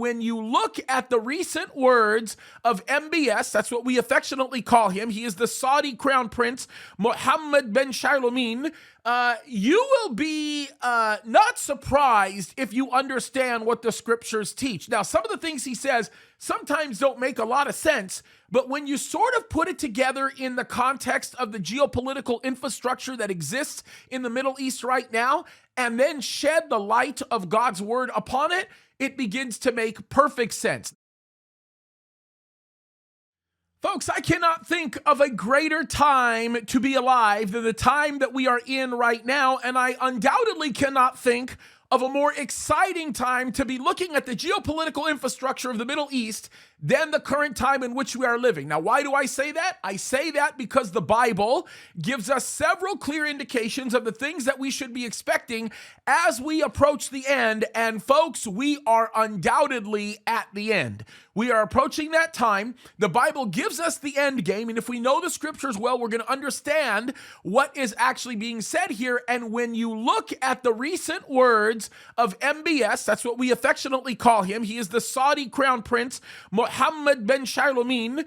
when you look at the recent words of MBS, that's what we affectionately call him. He is the Saudi crown prince, Mohammed bin Salman. You will be not surprised if you understand what the scriptures teach. Now, some of the things he says sometimes don't make a lot of sense, but when you sort of put it together in the context of the geopolitical infrastructure that exists in the Middle East right now, and then shed the light of God's word upon it, it begins to make perfect sense. Folks, I cannot think of a greater time to be alive than the time that we are in right now, and I undoubtedly cannot think of a more exciting time to be looking at the geopolitical infrastructure of the Middle East than the current time in which we are living. Now, why do I say that? I say that because the Bible gives us several clear indications of the things that we should be expecting as we approach the end. And folks, we are undoubtedly at the end. We are approaching that time. The Bible gives us the end game. And if we know the scriptures well, we're going to understand what is actually being said here. And when you look at the recent words of MBS, that's what we affectionately call him. He is the Saudi crown prince, Mohammed bin Salman.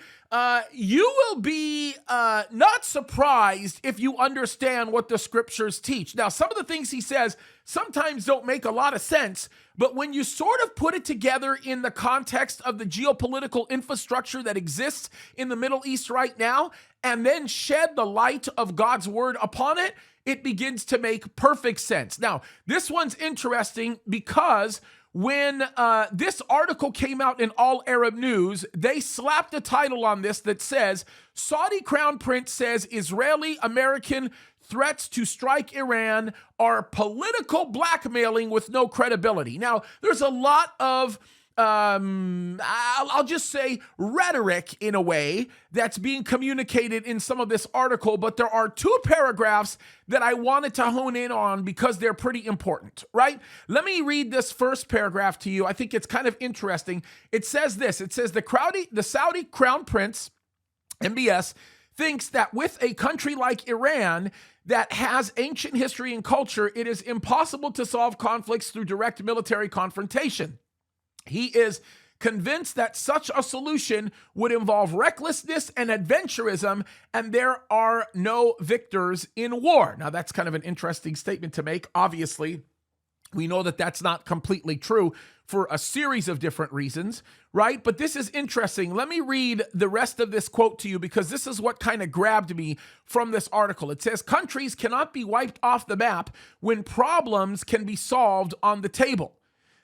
You will be not surprised if you understand what the scriptures teach. Now, some of the things he says sometimes don't make a lot of sense, but when you sort of put it together in the context of the geopolitical infrastructure that exists in the Middle East right now, and then shed the light of God's word upon it, it begins to make perfect sense. Now, this one's interesting because when this article came out in All Arab News, they slapped a title on this that says, Saudi Crown Prince says Israeli-American threats to strike Iran are political blackmailing with no credibility. Now, there's a lot of I'll just say rhetoric in a way that's being communicated in some of this article, but there are two paragraphs that I wanted to hone in on because they're pretty important, right? Let me read this first paragraph to you. I think it's kind of interesting. It says this. It says the Saudi Crown Prince, MBS, thinks that with a country like Iran that has ancient history and culture, it is impossible to solve conflicts through direct military confrontation. He is convinced that such a solution would involve recklessness and adventurism, and there are no victors in war. Now, that's kind of an interesting statement to make. Obviously, we know that that's not completely true for a series of different reasons, right? But this is interesting. Let me read the rest of this quote to you because this is what kind of grabbed me from this article. It says, countries cannot be wiped off the map when problems can be solved on the table.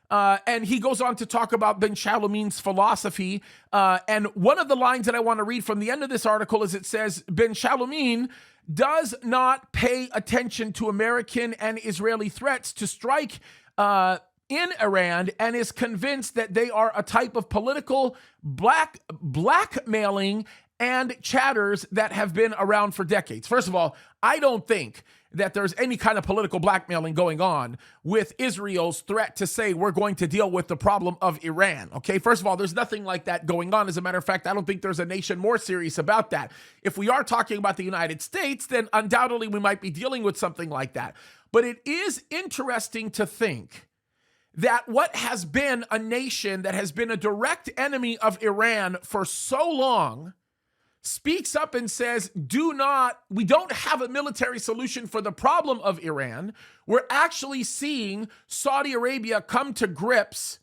And he goes on to talk about bin Salman's philosophy. And one of the lines that I want to read from the end of this article is it says, bin Salman does not pay attention to American and Israeli threats to strike in Iran and is convinced that they are a type of political blackmailing and chatters that have been around for decades. First of all, I don't think that there's any kind of political blackmailing going on with Israel's threat to say we're going to deal with the problem of Iran. Okay, first of all, there's nothing like that going on. As a matter of fact, I don't think there's a nation more serious about that. If we are talking about the United States, then undoubtedly we might be dealing with something like that. But it is interesting to think that what has been a nation that has been a direct enemy of Iran for so long speaks up and says, we don't have a military solution for the problem of Iran. We're actually seeing Saudi Arabia come to grips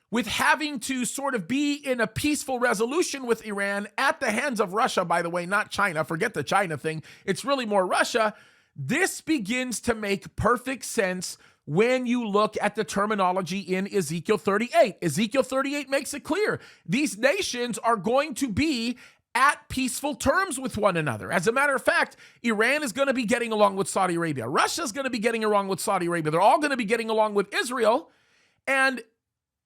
with having to sort of be in a peaceful resolution with Iran at the hands of Russia, by the way, not China. Forget the China thing. It's really more Russia. This begins to make perfect sense when you look at the terminology in Ezekiel 38. Ezekiel 38 makes it clear. These nations are going to be at peaceful terms with one another. As a matter of fact, Iran is going to be getting along with Saudi Arabia. Russia is going to be getting along with Saudi Arabia. They're all going to be getting along with Israel. And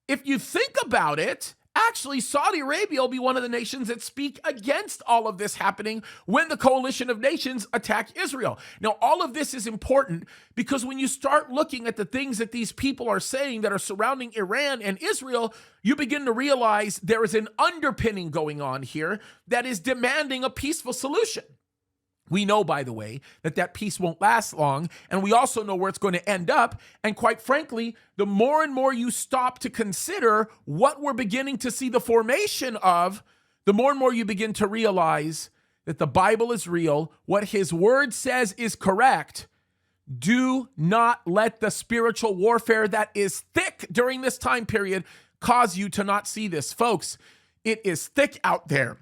if you think about it, actually, Saudi Arabia will be one of the nations that speak against all of this happening when the coalition of nations attack Israel. Now, all of this is important because when you start looking at the things that these people are saying that are surrounding Iran and Israel, you begin to realize there is an underpinning going on here that is demanding a peaceful solution. We know, by the way, that peace won't last long, and we also know where it's going to end up. And quite frankly, the more and more you stop to consider what we're beginning to see the formation of, the more and more you begin to realize that the Bible is real, what his word says is correct. Do not let the spiritual warfare that is thick during this time period cause you to not see this. Folks, it is thick out there.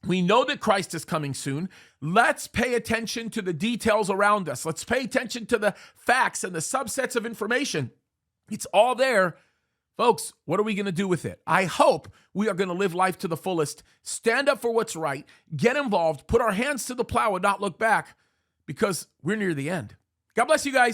We know that Christ is coming soon. Let's pay attention to the details around us. Let's pay attention to the facts and the subsets of information. It's all there. Folks, what are we going to do with it? I hope we are going to live life to the fullest, stand up for what's right, get involved, put our hands to the plow and not look back, because we're near the end. God bless you guys.